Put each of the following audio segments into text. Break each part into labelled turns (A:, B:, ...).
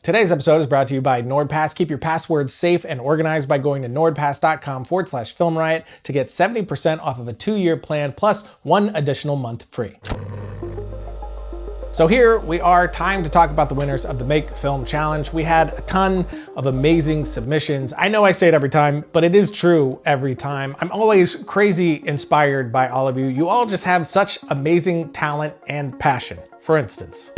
A: Today's episode is brought to you by NordPass. Keep your passwords safe and organized by going to nordpass.com/filmriot to get 70% off of a 2-year plan plus 1 additional month free. So here we are, time to talk about the winners of the Make Film Challenge. We had a ton of amazing submissions. I know I say it every time, but it is true every time. I'm always crazy inspired by all of you. You all just have such amazing talent and passion. For instance,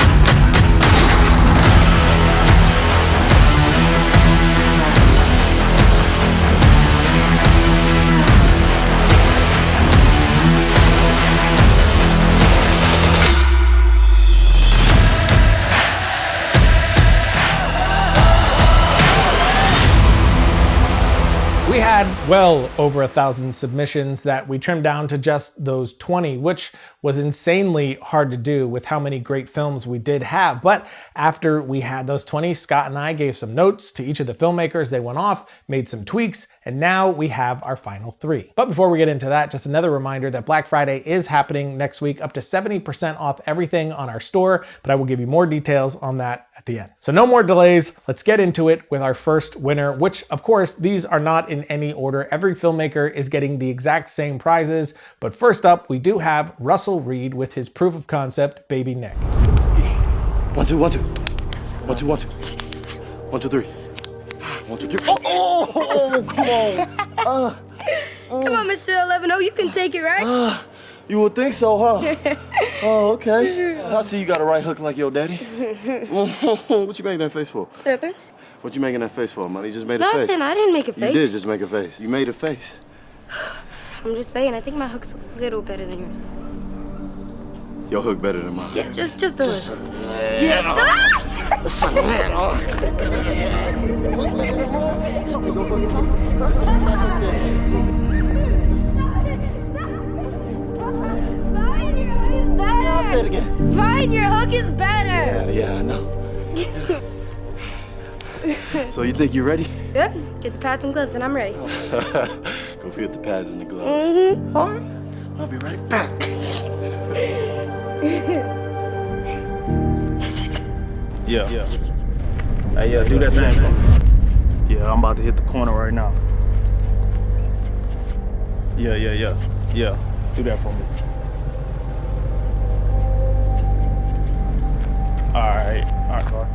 A: we had well over 1,000 submissions that we trimmed down to just those 20, which was insanely hard to do with how many great films we did have. But after we had those 20, Scott and I gave some notes to each of the filmmakers. They went off, made some tweaks, and now we have our final 3. But before we get into that, just another reminder that Black Friday is happening next week, up to 70% off everything on our store, but I will give you more details on that at the end. So no more delays, let's get into it with our first winner, which of course, these are not in any order. Every filmmaker is getting the exact same prizes, but first up, we do have Russell Reed with his proof of concept, Baby Nick.
B: 1, 2, 1, 2. 1, 2, 1, 2. 1, 2, 3. 1, 2, 3. Oh, come on.
C: Come on, Mr. 11. Oh, you can take it, right?
B: You would think so, huh? Oh, okay. I see you got a right hook like your daddy. What you making that face for?
C: Nothing.
B: What you making that face for, man? You just made a face.
C: Nothing. I didn't make a face.
B: You did just make a face. You made a face.
C: I'm just saying, I think my hook's a little better than yours.
B: Your hook better than mine.
C: Yeah, just a little.
B: Just a little.
C: Yes.
B: Just a little. I'll say it again.
C: Fine, your hook is better.
B: Yeah, I know. So you think you're ready?
C: Yep. Get the pads and gloves, and I'm ready.
B: Go get the pads and the gloves.
C: Mm-hmm.
B: All right. I'll be right back.
D: Yeah. Hey, yeah, do that thing for me. Yeah, I'm about to hit the corner right now. Yeah. Do that for me. All right, car.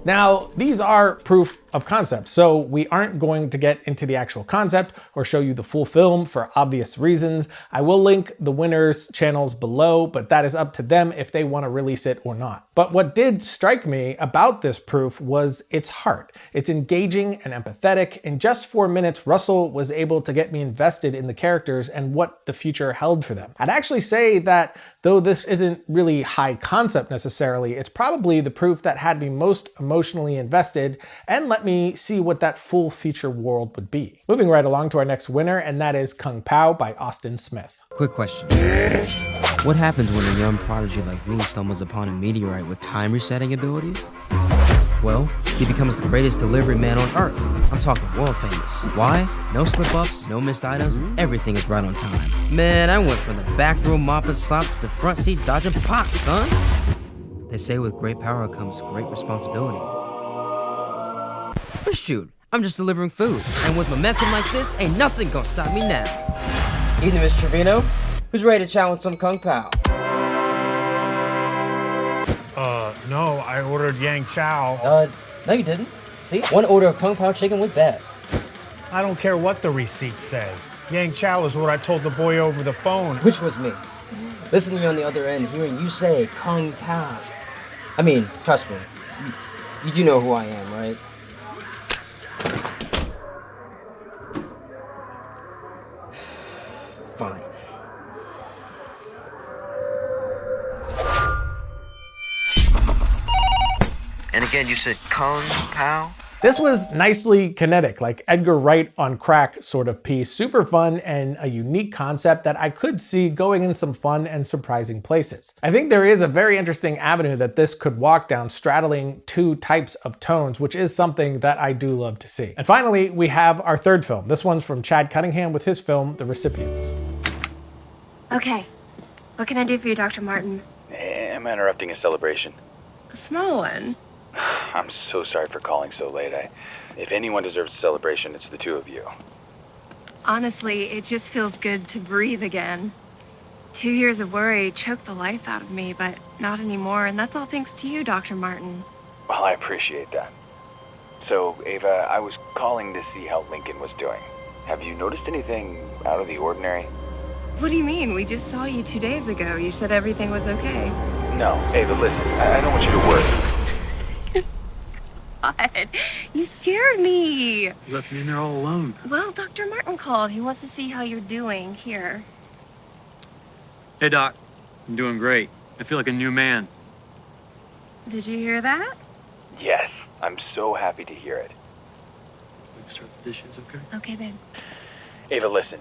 A: Now, these are proof of concept, so we aren't going to get into the actual concept or show you the full film for obvious reasons. I will link the winners' channels below, but that is up to them if they want to release it or not. But what did strike me about this proof was its heart. It's engaging and empathetic. In just 4 minutes, Russell was able to get me invested in the characters and what the future held for them. I'd actually say that though this isn't really high concept necessarily, it's probably the proof that had me most emotionally invested and let me see what that full feature world would be. Moving right along to our next winner, and that is Kung Pao by Austin Smith.
E: Quick question. What happens when a young prodigy like me stumbles upon a meteorite with time resetting abilities? Well, he becomes the greatest delivery man on Earth. I'm talking world famous. Why? No slip-ups, no missed items, everything is right on time. Man, I went from the back room mopping slops to the front seat dodging pop, son. They say with great power comes great responsibility. But shoot, I'm just delivering food. And with momentum like this, ain't nothing gonna stop me now.
F: Evening, Miss Trevino. Who's ready to challenge some Kung Pao?
G: No, I ordered Yang Chow.
F: No you didn't. See? 1 order of Kung Pao chicken with Bev.
G: I don't care what the receipt says. Yang Chow is what I told the boy over the phone.
F: Which was me. Listen to me on the other end, hearing you say Kung Pao. I mean, trust me. You do know who I am, right? Fine.
H: And again, you said Kung Pao?
A: This was nicely kinetic, like Edgar Wright on crack sort of piece, super fun and a unique concept that I could see going in some fun and surprising places. I think there is a very interesting avenue that this could walk down, straddling two types of tones, which is something that I do love to see. And finally, we have our third film. This one's from Chad Cunningham with his film, The Recipients.
C: Okay. What can I do for you, Dr. Martin?
H: Am I interrupting a celebration?
C: A small one.
H: I'm so sorry for calling so late. If anyone deserves a celebration, it's the two of you.
C: Honestly, it just feels good to breathe again. 2 years of worry choked the life out of me, but not anymore, and that's all thanks to you, Dr. Martin.
H: Well, I appreciate that. So, Ava, I was calling to see how Lincoln was doing. Have you noticed anything out of the ordinary?
C: What do you mean? We just saw you 2 days ago. You said everything was okay.
H: No, Ava, listen, I don't want you to worry.
C: God, you scared me.
B: You left me in there all alone.
C: Well, Dr. Martin called. He wants to see how you're doing here.
B: Hey, Doc. I'm doing great. I feel like a new man.
C: Did you hear that?
H: Yes, I'm so happy to hear it.
B: We can start the dishes, okay?
C: Okay, babe.
H: Ava, listen,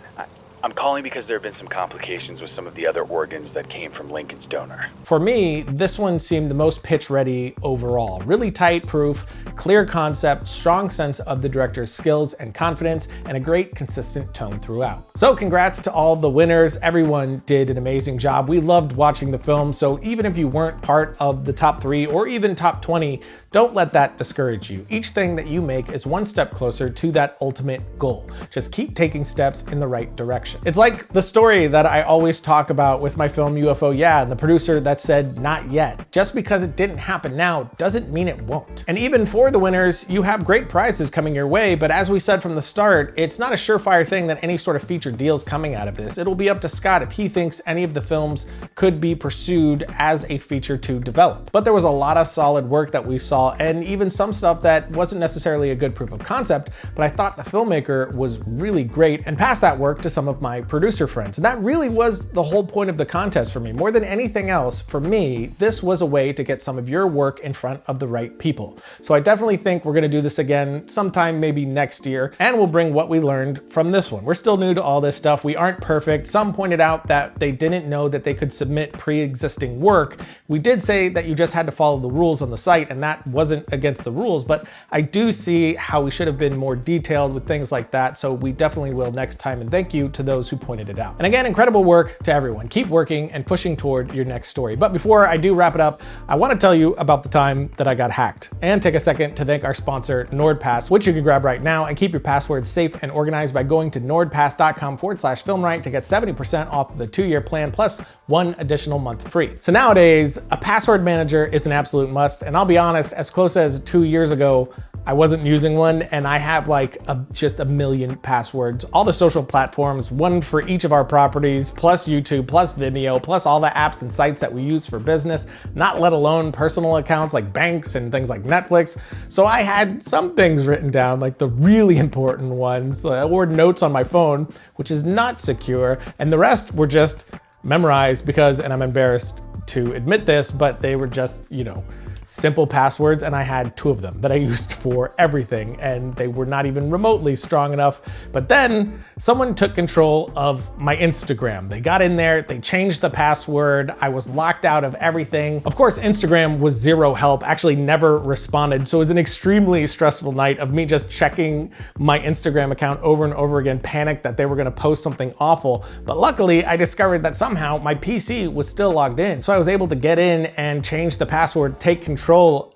H: I'm calling because there have been some complications with some of the other organs that came from Lincoln's donor.
A: For me, this one seemed the most pitch ready overall. Really tight proof, clear concept, strong sense of the director's skills and confidence, and a great consistent tone throughout. So congrats to all the winners. Everyone did an amazing job. We loved watching the film, so even if you weren't part of the top 3 or even top 20, don't let that discourage you. Each thing that you make is one step closer to that ultimate goal. Just keep taking steps in the right direction. It's like the story that I always talk about with my film UFO Yeah, and the producer that said not yet. Just because it didn't happen now doesn't mean it won't. And even for the winners, you have great prizes coming your way, but as we said from the start, it's not a surefire thing that any sort of feature deal's coming out of this. It'll be up to Scott if he thinks any of the films could be pursued as a feature to develop. But there was a lot of solid work that we saw, and even some stuff that wasn't necessarily a good proof of concept, but I thought the filmmaker was really great and passed that work to some of my producer friends. And that really was the whole point of the contest for me. More than anything else, for me, this was a way to get some of your work in front of the right people. So I definitely think we're gonna do this again sometime maybe next year, and we'll bring what we learned from this one. We're still new to all this stuff. We aren't perfect. Some pointed out that they didn't know that they could submit pre-existing work. We did say that you just had to follow the rules on the site, and that wasn't against the rules, but I do see how we should have been more detailed with things like that, so we definitely will next time, and thank you to those who pointed it out. And again, incredible work to everyone. Keep working and pushing toward your next story. But before I do wrap it up, I want to tell you about the time that I got hacked, and take a second to thank our sponsor, NordPass, which you can grab right now and keep your passwords safe and organized by going to nordpass.com/filmright to get 70% off the 2-year plan plus 1 additional month free. So nowadays, a password manager is an absolute must, and I'll be honest, as close as 2 years ago, I wasn't using one, and I have like just a million passwords. All the social platforms, one for each of our properties, plus YouTube, plus Vimeo, plus all the apps and sites that we use for business, not let alone personal accounts like banks and things like Netflix. So I had some things written down, like the really important ones, or notes on my phone, which is not secure, and the rest were just memorized because, and I'm embarrassed to admit this, but they were just, you know, simple passwords, and I had 2 of them that I used for everything, and they were not even remotely strong enough. But then someone took control of my Instagram. They got in there, they changed the password, I was locked out of everything. Of course, Instagram was zero help, actually never responded, so it was an extremely stressful night of me just checking my Instagram account over and over again, panicked that they were gonna post something awful. But luckily, I discovered that somehow my PC was still logged in, so I was able to get in and change the password, take control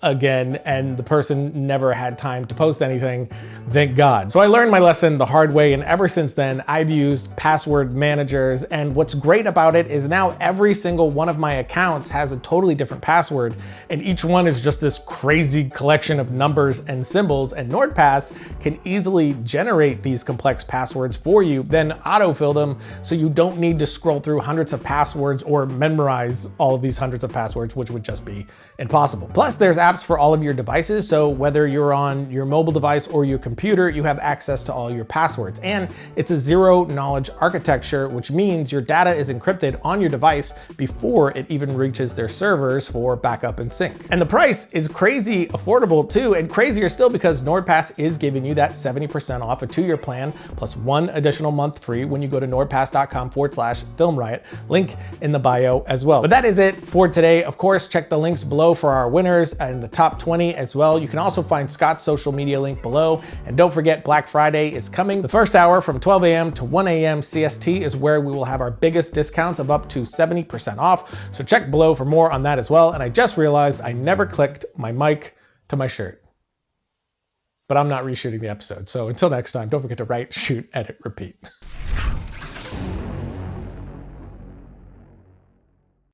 A: again, and the person never had time to post anything, thank God. So I learned my lesson the hard way, and ever since then, I've used password managers, and what's great about it is now every single one of my accounts has a totally different password, and each one is just this crazy collection of numbers and symbols, and NordPass can easily generate these complex passwords for you, then autofill them so you don't need to scroll through hundreds of passwords or memorize all of these hundreds of passwords, which would just be impossible. Plus, there's apps for all of your devices, so whether you're on your mobile device or your computer, you have access to all your passwords. And it's a zero-knowledge architecture, which means your data is encrypted on your device before it even reaches their servers for backup and sync. And the price is crazy affordable too, and crazier still because NordPass is giving you that 70% off a 2-year plan plus 1 additional month free when you go to nordpass.com/filmriot, link in the bio as well. But that is it for today. Of course, check the links below for our winners and the top 20 as well. You can also find Scott's social media link below. And don't forget, Black Friday is coming. The first hour from 12 a.m. to 1 a.m. CST is where we will have our biggest discounts of up to 70% off. So check below for more on that as well. And I just realized I never clicked my mic to my shirt. But I'm not reshooting the episode. So until next time, don't forget to write, shoot, edit, repeat.